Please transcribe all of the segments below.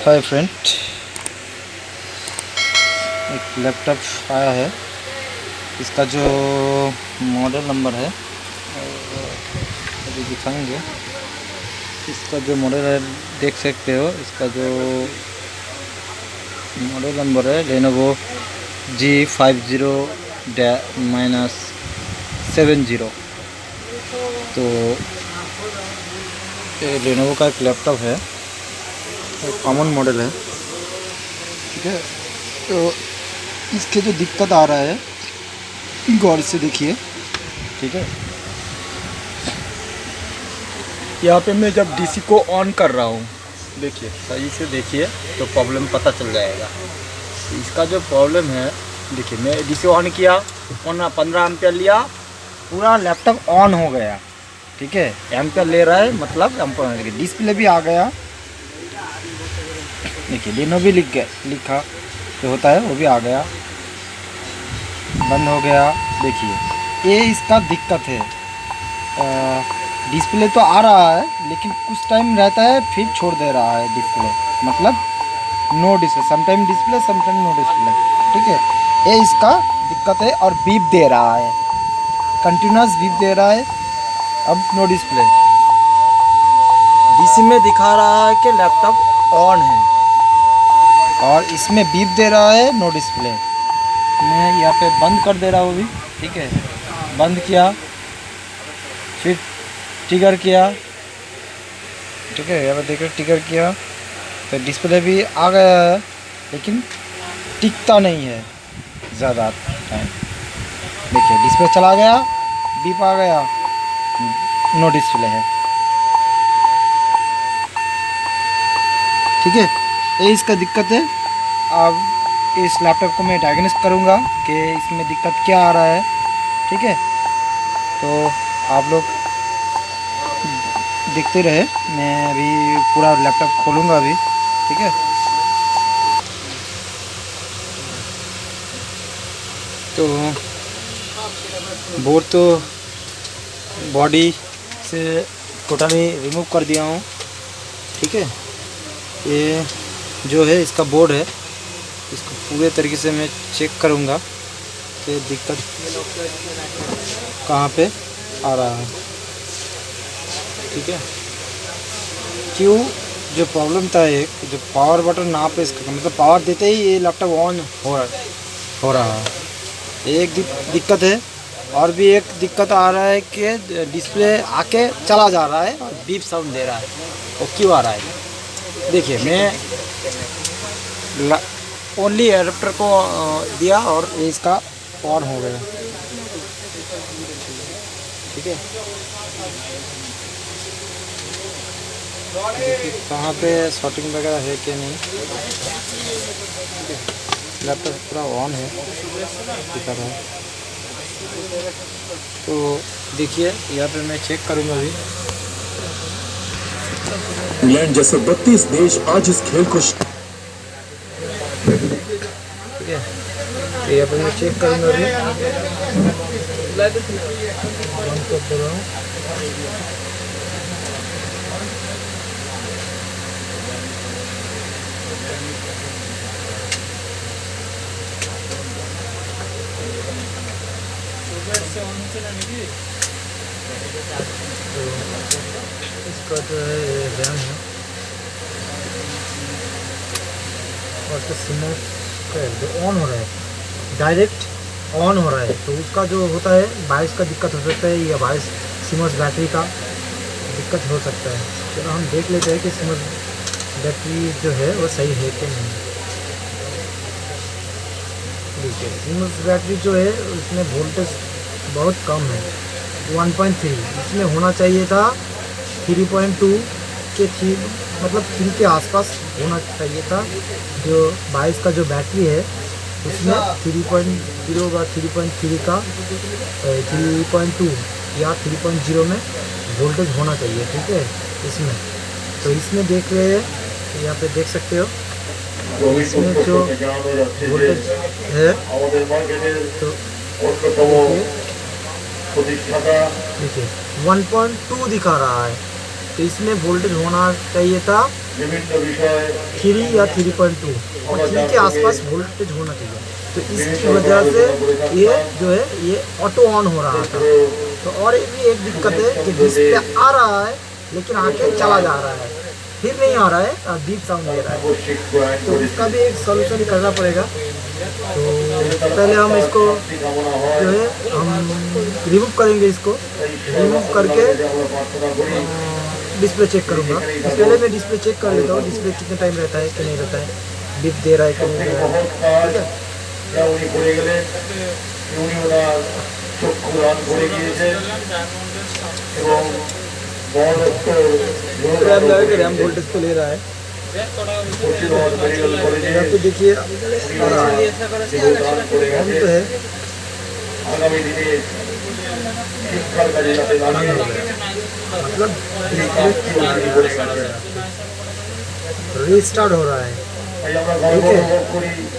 Hi friend, एक laptop आया है। इसका जो मॉडल नंबर है अभी दिखाएंगे। इसका जो मॉडल है देख सकते हो। इसका जो मॉडल नंबर है लेनोवो G50-70। तो ये लेनोवो का एक लैपटॉप है, कॉमन मॉडल है। ठीक है, तो इसके जो दिक्कत आ रहा है गौर से देखिए। ठीक है, यहाँ पे मैं जब डीसी को ऑन कर रहा हूँ, देखिए सही से देखिए तो प्रॉब्लम पता चल जाएगा। इसका जो प्रॉब्लम है देखिए, मैं डीसी ऑन किया, 15 एम्पियर लिया, पूरा लैपटॉप ऑन हो गया। ठीक है, एम्पियर ले रहा है, मतलब एम्पियर डिस्प्ले भी आ गया। देखिए लेनो भी लिखा जो होता है वो भी आ गया, बंद हो गया। देखिए ये इसका दिक्कत है। डिस्प्ले तो आ रहा है लेकिन कुछ टाइम रहता है फिर छोड़ दे रहा है डिस्प्ले, मतलब no display, sometime display sometime no display. ठीक है, ये इसका दिक्कत है। और बीप दे रहा है, कंटिन्यूस बीप दे रहा है। अब नो डिस्प्ले, डीसी में दिखा रहा है कि लैपटॉप ऑन है और इसमें बीप दे रहा है नो डिस्प्ले। मैं यहाँ पे बंद कर दे रहा हूँ अभी। ठीक है, बंद किया, फिर ट्रिगर किया। ठीक है, यहाँ पे देखिए ट्रिगर किया तो डिस्प्ले भी आ गया है लेकिन टिकता नहीं है ज़्यादा टाइम। देखिए डिस्प्ले चला गया, बीप आ गया, नो डिस्प्ले है। ठीक है, ये इसका दिक्कत है। अब इस लैपटॉप को मैं डायग्नोस करूँगा कि इसमें दिक्कत क्या आ रहा है। ठीक है, तो आप लोग देखते रहे। मैं अभी पूरा लैपटॉप खोलूँगा अभी। ठीक है, तो बोर्ड तो बॉडी से टोटली रिमूव कर दिया हूँ। ठीक है, ये जो है इसका बोर्ड है, इसको पूरे तरीके से मैं चेक करूँगा कि दिक्कत कहाँ पे आ रहा है। ठीक है, क्यों जो प्रॉब्लम था, एक जो पावर बटन ना प्रेस करना, मतलब पावर देते ही ये लैपटॉप ऑन हो रहा है, एक दिक्कत है। और भी एक दिक्कत आ रहा है कि डिस्प्ले आके चला जा रहा है और बीप साउंड दे रहा है। वो क्यों आ रहा है? देखिए मैं ओनली एडाप्टर को दिया और ये इसका ऑन हो गया। ठीक है, कहाँ पे शॉर्टिंग वगैरह है कि नहीं। लैपटॉप पूरा ऑन है दिखा रहा है। तो देखिए यहाँ पे मैं चेक करूँगा अभी। इंग्लैंड जैसे 32 देश आज इस खेल को ठीक है, तो यहाँ पे मैं चेक करूँगा अभी। बंद कर दे रहा हूँ। इसका जो है रैम है और इसका सिमोस का जो ऑन हो रहा है, डायरेक्ट ऑन हो रहा है, तो उसका जो होता है बारिश का दिक्कत हो सकता है, या बारिश सिमोस बैटरी का दिक्कत हो सकता है। चलो हम देख लेते हैं कि सिमोस बैटरी जो है वो सही है कि नहीं। देखिए सिमोस बैटरी जो है उसमें वोल्टेज बहुत कम है, 1.3। इसमें होना चाहिए था 3.2 के 3, मतलब 3 के आसपास होना चाहिए था। जो 22 का जो बैटरी है उसमें 3.0 या 3.3 का 3.2 या 3.0 में वोल्टेज होना चाहिए। ठीक है, इसमें तो इसमें देख रहे हैं, यहाँ पे देख सकते हो इसमें जो वोल्टेज है, तो देखिए 1.2 दिखा रहा है। तो इसमें वोल्टेज होना चाहिए था 3 या 3.2 और 3 के आसपास वोल्टेज होना चाहिए। तो इसकी वजह से ये जो है ये ऑटो ऑन हो रहा था। तो और भी एक दिक्कत है कि डिस्प्ले आ रहा है लेकिन आके चला जा रहा है, फिर नहीं आ रहा है और बीप साउंड दे रहा है। तो उसका भी एक सॉल्यूशन करना पड़ेगा। तो पहले हम इसको जो है हम रिमूव करेंगे, इसको रिमूव करके डिस्प्ले चेक करूँगा। पहले मैं डिस्प्ले चेक कर लेता हूँ, डिस्प्ले कितने टाइम रहता है कि नहीं रहता है, बीप दे रहा है कि नहीं दे रहा है, ठीक है। रैम लगा के रैम वोल्टेज तो ले रहा है। यहाँ पे देखिए अभी तो है मतलब रीस्टार्ट हो रहा है, ठीक है।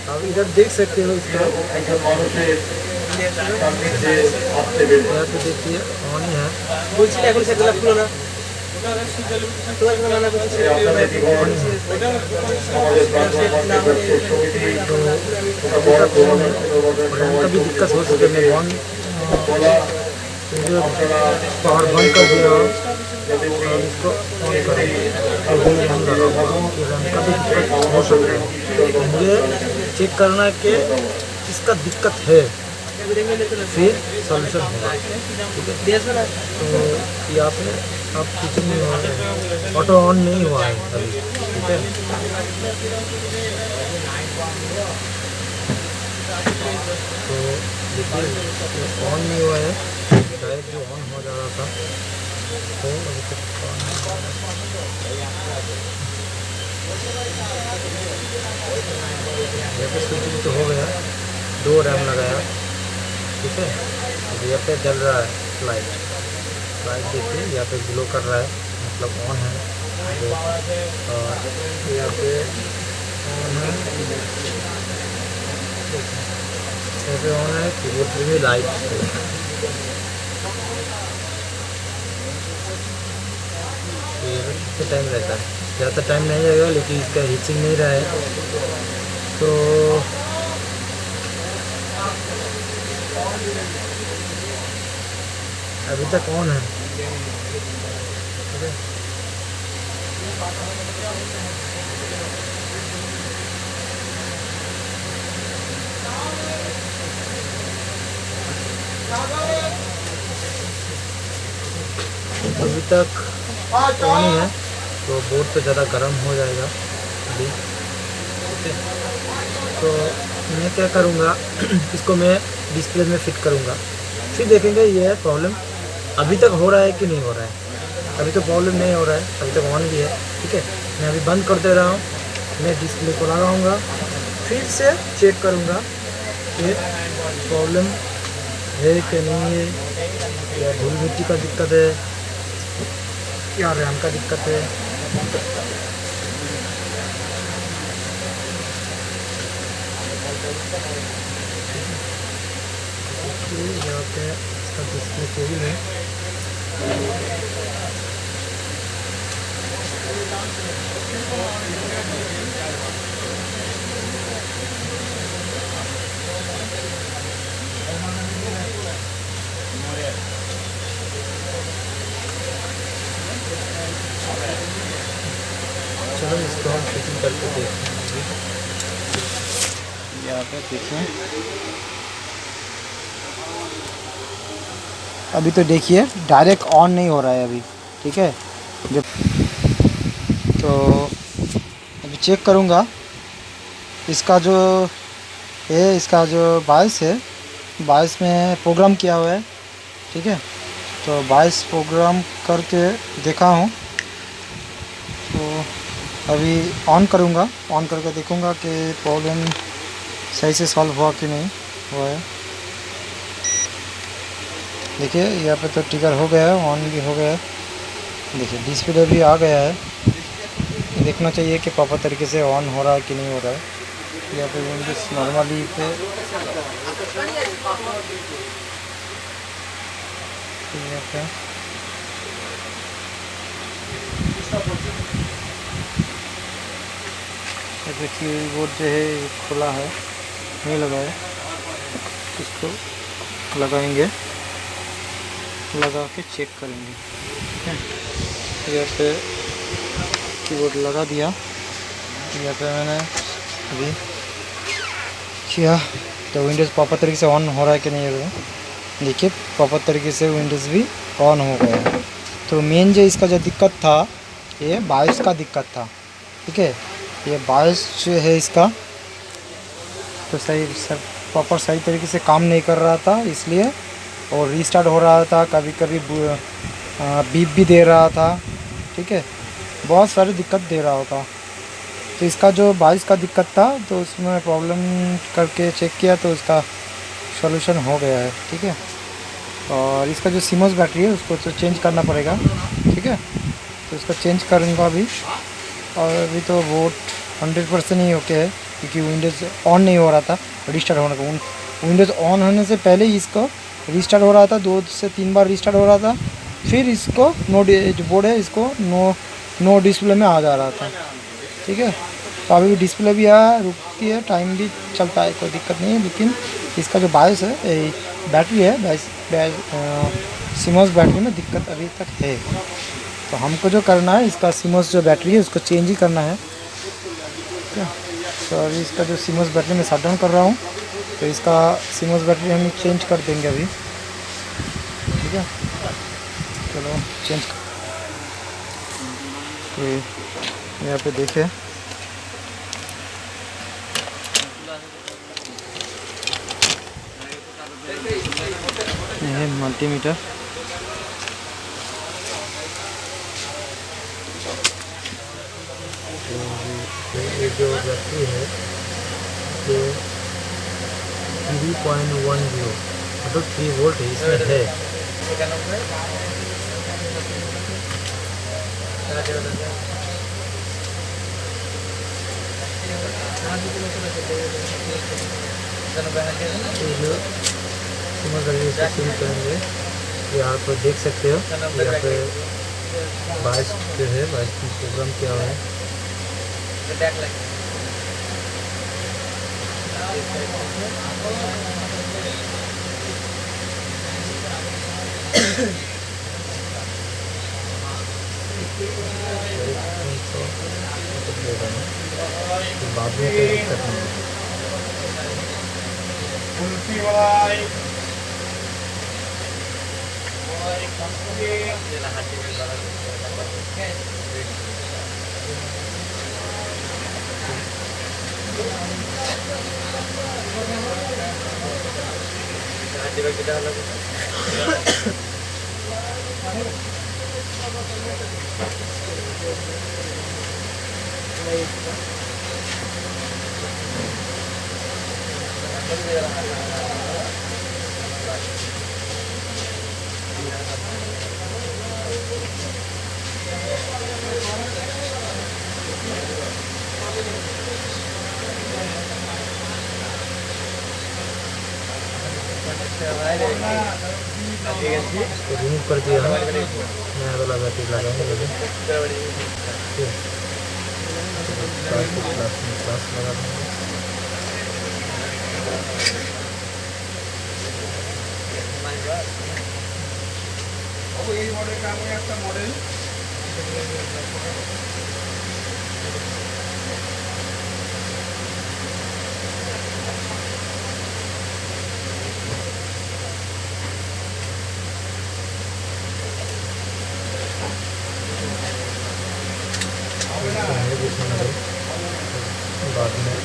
अब इधर देख सकते हो इसका, यहाँ पे देखिए ऑन ही है। का भी दिक्कत हो सके, मैं पावर बंद कर दिया और इसको ऑन करेंगे तो रैम का भी दिक्कत हो सकता है। तो मुझे चेक करना कि इसका दिक्कत है, फिर सॉल्यूशन होगा, ठीक है। तो यहाँ पे अब कुछ नहीं हुआ है, ऑटो ऑन नहीं हुआ है अभी, ठीक है। तो देखिए ऑन नहीं हुआ है, डायरेक्ट जो ऑन हो जा रहा था तो अभी तक यहाँ पे स्विचिंग तो हो गया, 2 रैम लगाया, ठीक है। अब यहाँ पे जल रहा है लाइट देखिए, यहाँ पे ग्लो कर रहा है, मतलब ऑन है। और यहाँ पे ऑन है, यहाँ पे ऑन है, कीबोर्ड पे भी लाइट है। कितना टाइम रहता है, ज़्यादा टाइम नहीं लगेगा, लेकिन इसका हीटिंग नहीं रहा है तो अभी तक ऑन है, ठीक है। अभी तक ऑन ही है तो बोर्ड पे ज़्यादा गर्म हो जाएगा अभी, ठीक है। तो मैं क्या करूँगा इसको मैं डिस्प्ले में फिट करूँगा, फिर देखेंगे ये प्रॉब्लम अभी तक हो रहा है कि नहीं हो रहा है। अभी तो प्रॉब्लम नहीं हो रहा है, अभी तक ऑन भी है, ठीक है। मैं अभी बंद कर दे रहा हूँ, मैं डिस्प्ले को लगाऊँगा, फिर से चेक करूँगा कि प्रॉब्लम है कि नहीं है, या धूल मिट्टी का दिक्कत है या रैम का दिक्कत है। यहाँ पे इसका डिस्प्ले केबल है, चलो इसको हम फिटिंग करके देखते हैं। यहाँ पे देखें, अभी तो देखिए डायरेक्ट ऑन नहीं हो रहा है अभी, ठीक है। जब तो अभी चेक करूँगा इसका जो है, इसका जो बायस है, बायस में प्रोग्राम किया हुआ है, ठीक है। तो बायस प्रोग्राम करके देखा हूँ, तो अभी ऑन करूँगा, ऑन करके देखूँगा कि प्रॉब्लम सही से सॉल्व हुआ कि नहीं हुआ है। देखिए यहाँ पे तो ट्रिगर हो गया है, ऑन भी हो गया है, देखिए डिस्प्ले भी आ गया है। देखना चाहिए कि प्रॉपर तरीके से ऑन हो रहा है कि नहीं हो रहा है। यहाँ पे विंडोज नॉर्मली पे यहाँ पे देखिए कीबोर्ड जो है खुला है, नहीं लगा है, इसको लगाएंगे, लगा के चेक करेंगे। ठीक है, यहाँ पे कीबोर्ड लगा दिया, यहाँ पे मैंने अभी किया तो विंडोज़ प्रॉपर तरीके से ऑन हो रहा है कि नहीं हो रहा है। देखिए प्रॉपर तरीके से विंडोज़ भी ऑन हो गया है। तो मेन जो इसका जो दिक्कत था, ये बायोस का दिक्कत था। ठीक है, ये बायोस जो है इसका तो सही सब प्रॉपर सही तरीके से काम नहीं कर रहा था, इसलिए और रीस्टार्ट हो रहा था, कभी कभी बीप भी दे रहा था। ठीक है, बहुत सारी दिक्कत दे रहा होता। तो इसका जो बायोस का दिक्कत था, तो उसमें प्रॉब्लम करके चेक किया तो उसका सॉल्यूशन हो गया है। ठीक है, और इसका जो सीमोस बैटरी है उसको तो चेंज करना पड़ेगा। ठीक है, तो इसको चेंज करूँगा अभी। और अभी तो बोट 100% ही ओके है, क्योंकि विंडोज़ ऑन नहीं हो रहा था, रीस्टार्ट होने का। विंडोज़ ऑन होने से पहले ही इसको रीस्टार्ट हो रहा था, 2 से 3 बार रीस्टार्ट हो रहा था, फिर इसको जो बोर्ड है इसको नो डिस्प्ले में आ जा रहा था। ठीक है, तो अभी भी डिस्प्ले भी रुकती है, टाइम भी चलता है, कोई दिक्कत नहीं है। लेकिन इसका जो बायोस है, बैटरी है, सीमोस बैटरी में दिक्कत अभी तक है। तो हमको जो करना है, इसका सीमोस जो बैटरी है उसको चेंज ही करना है। ठीक है, तो अभी इसका जो सीमोस बैटरी में शट डाउन कर रहा हूँ, तो इसका सीमोस बैटरी हम चेंज कर देंगे अभी। ठीक है, चलो चेंज। तो यहाँ पे देखें, ये है मल्टीमीटर। ये जो बैटरी है ये 3.10 मतलब 3 वोल्ट इसमें है। करेंगे, यहाँ पर देख सकते हो, यहाँ पे बाइस जो है, बाइस प्रोग्राम किया हुआ है। बाद में कोई दिक्कत नहीं है। इसको रिमूव कर दिया है, नया वाला बैटरी लगाएंगे। क्लास लगा देंगे। এই মডেল কামে একটা মডেল बाद में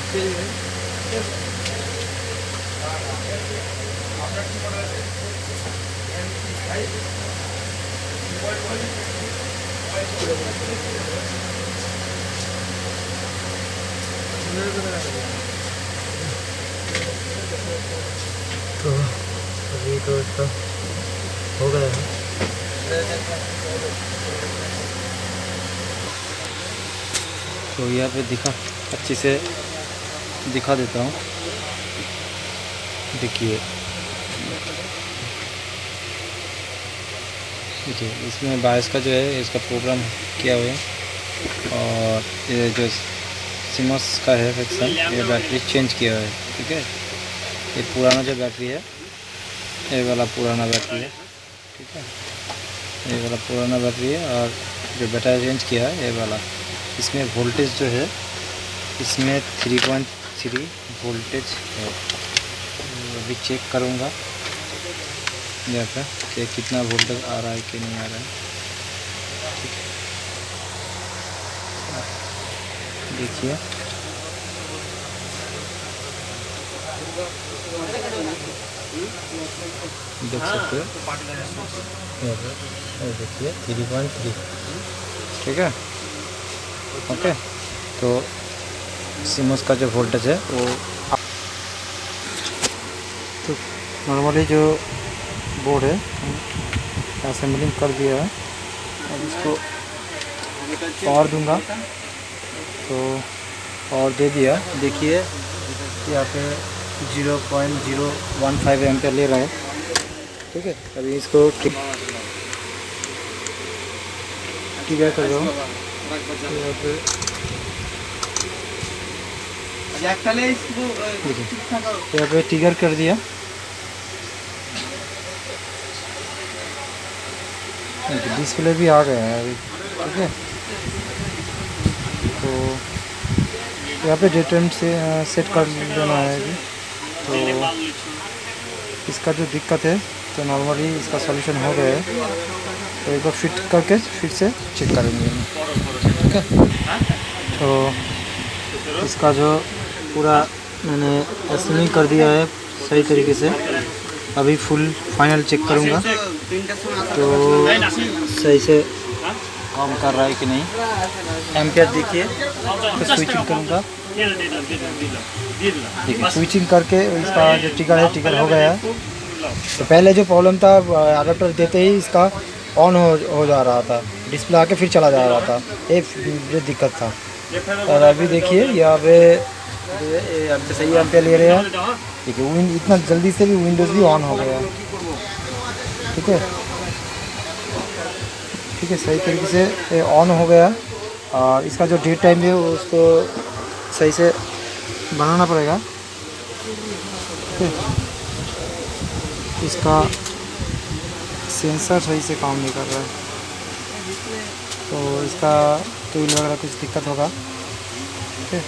तो अभी तो इसका हो गया है। तो यहाँ पे अच्छे से दिखा देता हूँ। देखिए इसमें बायस का जो है इसका प्रोग्राम किया हुआ है, और ये जो सिमस का है सेक्शन, ये बैटरी चेंज किया हुआ है। ठीक है, ये पुराना जो बैटरी है, ये वाला पुराना बैटरी है। ठीक है, ये वाला पुराना बैटरी है, और जो बैटरी चेंज किया है ये वाला। इसमें वोल्टेज जो है, इसमें 3.3 वोल्टेज है। अभी चेक करूँगा यहाँ पर कि कितना वोल्टेज आ रहा है कि नहीं आ रहा है। ठीक है, देखिए देख सकते हो यहाँ पर, देखिए 3.3। ठीक है, ओके। तो सिमस का जो वोल्टेज है वो, तो नॉर्मली जो बोर्ड है असेंबलिंग कर दिया है। अब इसको पावर दूंगा, तो पावर दे दिया। देखिए यहाँ पे 0.015 एम्पीयर ले रहा है। ठीक है, अभी इसको ट्रिगर कर रहा हूँ। यहाँ पे ट्रिगर कर दिया। डिस्प्ले भी आ गया है अभी। ठीक है, तो यहाँ पे डेट टाइम से सेट कर देना है अभी। तो इसका जो दिक्कत है, तो नॉर्मली इसका सॉल्यूशन हो गया है। तो एक बार फिट करके फिर से चेक करेंगे। ठीक है, तो इसका जो पूरा मैंने असेंबलिंग कर दिया है सही तरीके से। अभी फुल फाइनल चेक करूँगा तो सही से काम कर रहा है कि नहीं। एम्पियर देखिए, तो स्विचिंग करूँगा। देखिए स्विचिंग करके इसका जो ट्रिगर है, ट्रिगर हो गया है। तो पहले जो प्रॉब्लम था, अडाप्टर देते ही इसका ऑन हो जा रहा था, डिस्प्ले आके फिर चला जा रहा था, ये जो दिक्कत था। और अभी देखिए यहाँ पे सही एम्पियर ले रहे हैं। देखिए इतना जल्दी से भी विंडोज़ भी ऑन हो गया। ठीक है, ठीक है, सही तरीके से ऑन हो गया। और इसका जो डेट टाइम है उसको सही से बनाना पड़ेगा। ठीक है, इसका सेंसर सही से काम नहीं कर रहा है, तो इसका टूल वगैरह कुछ दिक्कत होगा। ठीक है।